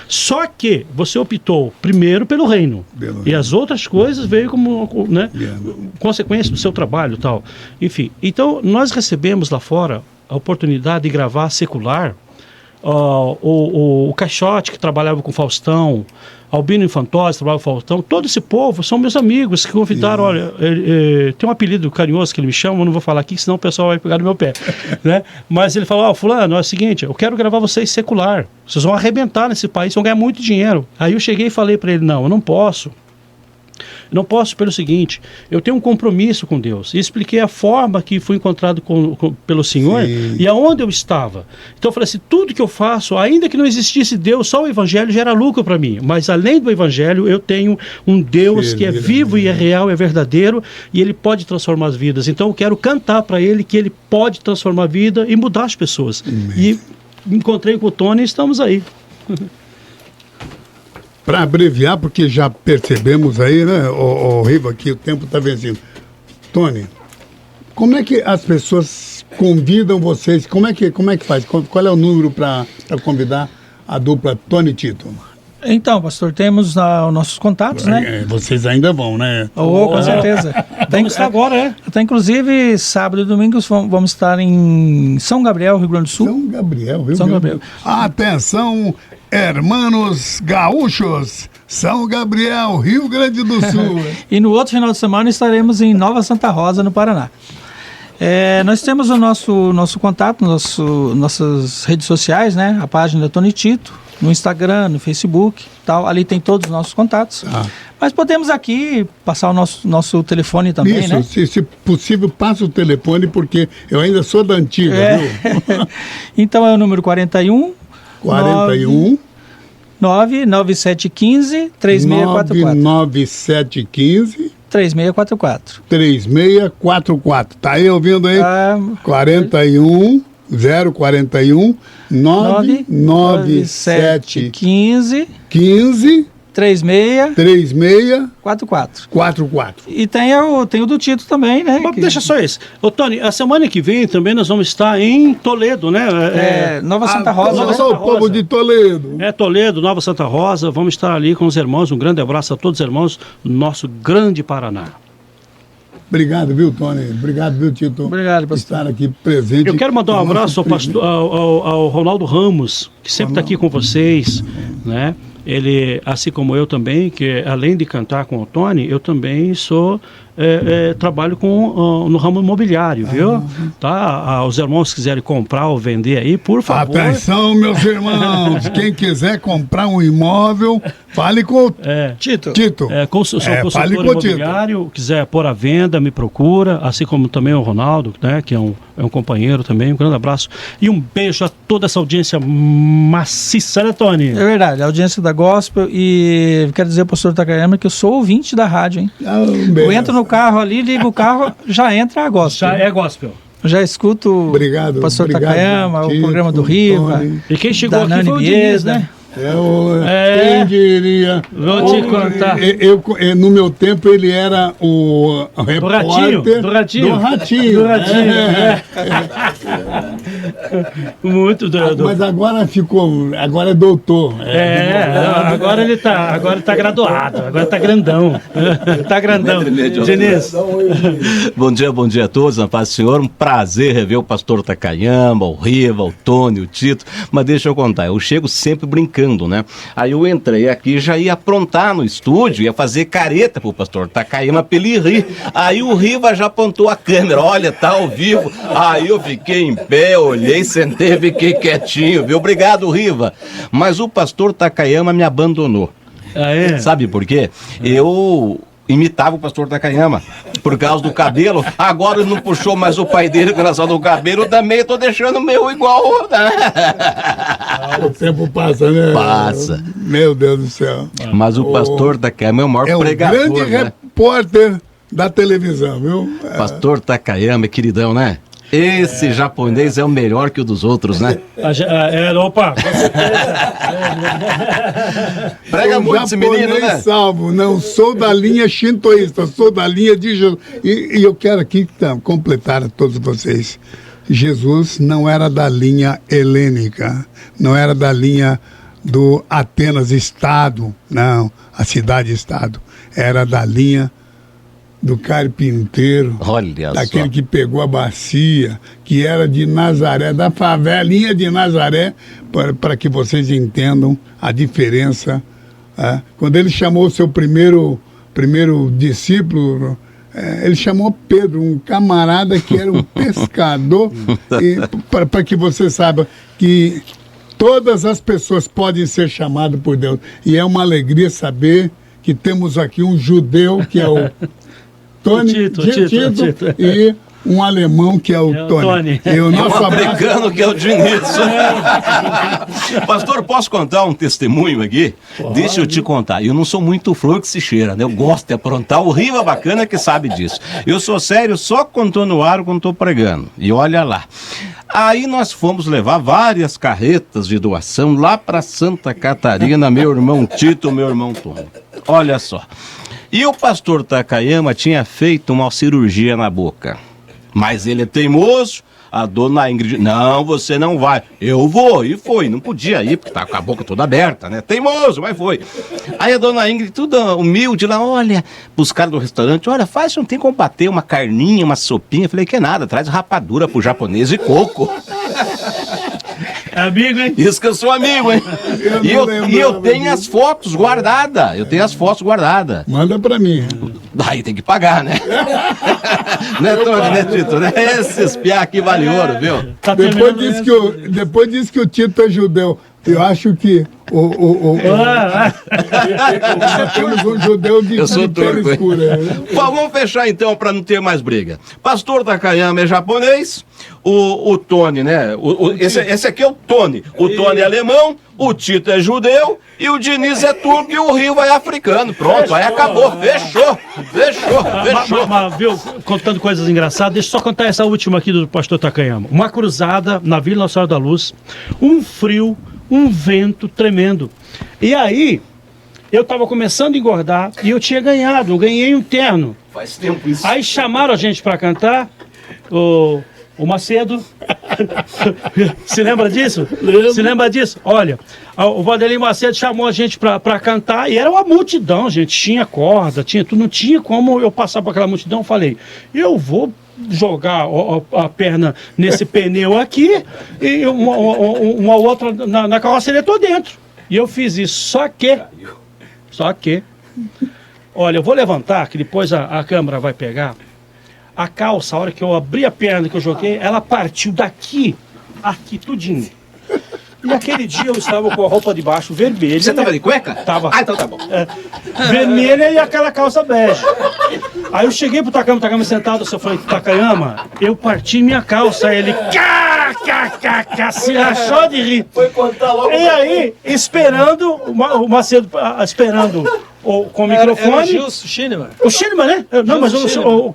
Só que você optou primeiro pelo reino. E as outras coisas veio como, né, consequência do seu trabalho e tal. Enfim, então nós recebemos lá fora a oportunidade de gravar secular. O Caixote, que trabalhava com o Faustão, Albino Infantozzi, trabalhava com o Faustão, todo esse povo são meus amigos que convidaram. Olha, tem um apelido carinhoso que ele me chama, eu não vou falar aqui, senão o pessoal vai pegar no meu pé, né? Mas ele falou, fulano, é o seguinte, eu quero gravar vocês secular, vocês vão arrebentar nesse país, vão ganhar muito dinheiro. Aí eu cheguei e falei para ele, não, eu não posso, Não posso pelo seguinte, eu tenho um compromisso com Deus. E expliquei a forma que fui encontrado pelo Senhor e aonde eu estava. Então eu falei assim, tudo que eu faço, ainda que não existisse Deus, só o Evangelho gera lucro para mim. Mas além do Evangelho, eu tenho um Deus que é vivo e é real, é verdadeiro, e Ele pode transformar as vidas. Então eu quero cantar para Ele que Ele pode transformar a vida e mudar as pessoas. E encontrei com o Tony e estamos aí. Para abreviar, porque já percebemos aí, né, o Riva, que o tempo está vencendo. Tony, como é que as pessoas convidam vocês? Como é que faz? Qual é o número para convidar a dupla Tony e Tito? Então, pastor, temos os nossos contatos, né? Vocês ainda vão, né? Com certeza. Vamos estar agora, Até inclusive, sábado e domingo vamos estar em São Gabriel, Rio Grande do Sul. São Gabriel, Rio São Grande do Gabriel. Sul. Hermanos gaúchos, São Gabriel, Rio Grande do Sul. E no outro final de semana estaremos em Nova Santa Rosa, no Paraná. Nós temos o nosso contato, nossas redes sociais, né? A página Tony Tito, no Instagram, no Facebook, tal. Ali tem todos os nossos contatos. Mas podemos aqui passar o nosso telefone também, isso, né? Se possível, passa o telefone, porque eu ainda sou da antiga, viu? Então é o número 41 99715 3644. 99715 3644. 3644. Tá aí ouvindo aí? 41 041 99715 3644. E tem o do Tito também, né? Mas deixa só isso. Ô, Tony, a semana que vem também nós vamos estar em Toledo, né? Nova Santa Rosa. Nós somos o povo de Toledo. Toledo, Nova Santa Rosa. Vamos estar ali com os irmãos. Um grande abraço a todos os irmãos do nosso grande Paraná. Obrigado, viu, Tony? Obrigado, viu, Tito? Obrigado, por pastor. estar aqui presente. Eu quero mandar um abraço ao Ronaldo Ramos, que sempre está aqui com vocês, né? Ele, assim como eu também, que além de cantar com o Tony, eu também trabalho no ramo imobiliário, viu? Tá? Os irmãos que quiserem comprar ou vender aí, por favor. Atenção, meus irmãos, quem quiser comprar um imóvel, fale com o Tito. Sou consultor imobiliário, quiser pôr à venda, me procura, assim como também o Ronaldo, né, que é um companheiro também. Um grande abraço e um beijo a toda essa audiência maciça, né, Tony? É verdade, a audiência da Gospel, e quero dizer ao pastor Takayama que eu sou ouvinte da rádio, hein? Eu entro no carro ali, ligo o carro, já entra a Gospel. Já é Gospel. Já escuto o pastor Takayama, o programa do Riva. Tony. E quem chegou aqui Nani foi o Diniz, né? Quem diria? Vou te contar. No meu tempo ele era o repórter do Ratinho. Muito doido. Mas agora agora é doutor. Agora ele tá graduado, agora tá grandão. Tá grandão. Diniz. Bom dia a todos, na paz do Senhor. Um prazer rever o pastor Takayama, o Riva, o Tony, o Tito. Mas deixa eu contar, eu chego sempre brincando, né? Aí eu entrei aqui, já ia aprontar no estúdio, ia fazer careta pro pastor Takayama pra ele rir. Aí o Riva já apontou a câmera, olha, tá ao vivo. Aí eu fiquei em pé, olhei, sentei, fiquei quietinho, viu? Obrigado, Riva. Mas o pastor Takayama me abandonou. Sabe por quê? Eu imitava o pastor Takayama por causa do cabelo. Agora ele não puxou mais o pai dele com relação ao cabelo, também eu tô deixando o meu igual. O tempo passa, né? Passa. Meu Deus do céu. Mas o pastor Takayama é o maior pregador, grande repórter da televisão, viu? Pastor Takayama é queridão, né? Esse japonês é o melhor que o dos outros, né? Opa, com certeza. Prega muito esse menino, né? Salvo, não sou da linha shintoísta, sou da linha de Jesus. E eu quero aqui completar a todos vocês. Jesus não era da linha helênica, não era da linha do Atenas Estado, não, a cidade-estado. Era da linha do carpinteiro, olha daquele só, que pegou a bacia, que era de Nazaré, da favelinha de Nazaré, para que vocês entendam a diferença. Quando ele chamou o seu primeiro discípulo, ele chamou Pedro, um camarada que era um pescador, para que você saiba que todas as pessoas podem ser chamadas por Deus. E é uma alegria saber que temos aqui um judeu, que é o Tony Tito, e um alemão, que é o Tony. E o nosso Um abraço... africano que é o Diniz. Pastor, posso contar um testemunho aqui? Deixa eu te contar. Eu não sou muito flor que se cheira, né? Eu gosto de aprontar. O Riva bacana que sabe disso. Eu sou sério só quando estou no ar ou quando estou pregando. E olha lá. Aí nós fomos levar várias carretas de doação lá para Santa Catarina, meu irmão Tito, meu irmão Tony. Olha só. E o pastor Takayama tinha feito uma cirurgia na boca. Mas ele é teimoso, a dona Ingrid, não, você não vai. Eu vou, e foi, não podia ir, porque tá com a boca toda aberta, né? Teimoso, mas foi. Aí a dona Ingrid, tudo humilde lá, olha, pros caras do restaurante, olha, faz, não tem como bater uma carninha, uma sopinha. Eu falei, que nada, traz rapadura pro japonês e coco. É amigo, hein? Isso que eu sou amigo, hein? E eu tenho as fotos guardadas. Eu tenho as fotos guardadas. Manda pra mim. Daí tem que pagar, né? Né, Tony, né, Tito? Né? Esses piá aqui vale ouro, viu? Tá Depois terminando diz que o Tito é judeu. Eu acho que nós temos um judeu de Eu sou pele turco, hein? escura. Né? Bom, vamos fechar então para não ter mais briga. Pastor Takayama é japonês, o Tony, né? Esse aqui é o Tony. O Tony é alemão, o Tito é judeu e o Diniz é turco e o Riva é africano. Pronto, aí acabou. Fechou. Mas, viu, contando coisas engraçadas, deixa eu só contar essa última aqui do pastor Takayama. Uma cruzada na Vila Nossa Senhora da Luz, um frio, um vento tremendo. E aí, eu estava começando a engordar e eu ganhei um terno. Faz tempo isso. Aí chamaram a gente para cantar, o Macedo. Se lembra disso? Se lembra disso? Olha, o Vanderlei Macedo chamou a gente para cantar e era uma multidão, gente. Tinha corda, tinha tudo. Não tinha como eu passar por aquela multidão. Eu falei, eu vou jogar a perna nesse pneu aqui e uma outra na carroceria, tô dentro. E eu fiz isso. Só que, olha, eu vou levantar, que depois a câmera vai pegar. A calça, a hora que eu abri a perna que eu joguei, ela partiu daqui, aqui, tudinho. E aquele dia eu estava com a roupa de baixo vermelha. Você tava de cueca? Tava. Ah, então tá bom. Vermelha e aquela calça bege. Aí eu cheguei pro Takayama sentado, eu falei, Takayama, eu parti minha calça. Aí ele, se rachou de rir. Foi contar logo. E aí, esperando, o Macedo, esperando com o microfone. Era o Gilson Schienemann. O Schienemann, né? Não, mas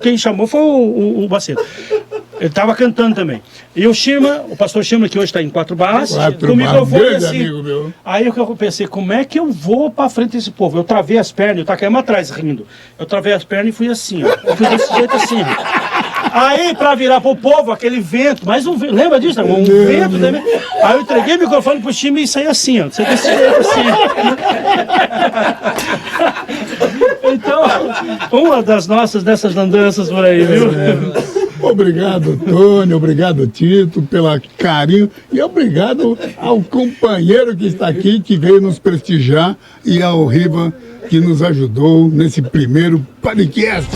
quem chamou foi o Macedo. Ele estava cantando também. E o Schienemann, o pastor Schienemann, que hoje está em 4 barras, com o microfone grande assim. amigo meu. Aí eu pensei, como é que eu vou pra frente desse povo? Eu travei as pernas, eu Takayama atrás rindo. Eu travei as pernas e fui assim, ó. Eu fui desse jeito assim. Aí, pra virar pro povo, aquele vento, mais um vento, lembra disso? Um vento também. Aí eu entreguei o microfone pro time e saí assim, ó. Você desse jeito assim. Então, uma das nossas dessas andanças por aí, viu? Obrigado, Tony, obrigado, Tito, pelo carinho e obrigado ao companheiro que está aqui, que veio nos prestigiar, e ao Riva, que nos ajudou nesse primeiro podcast.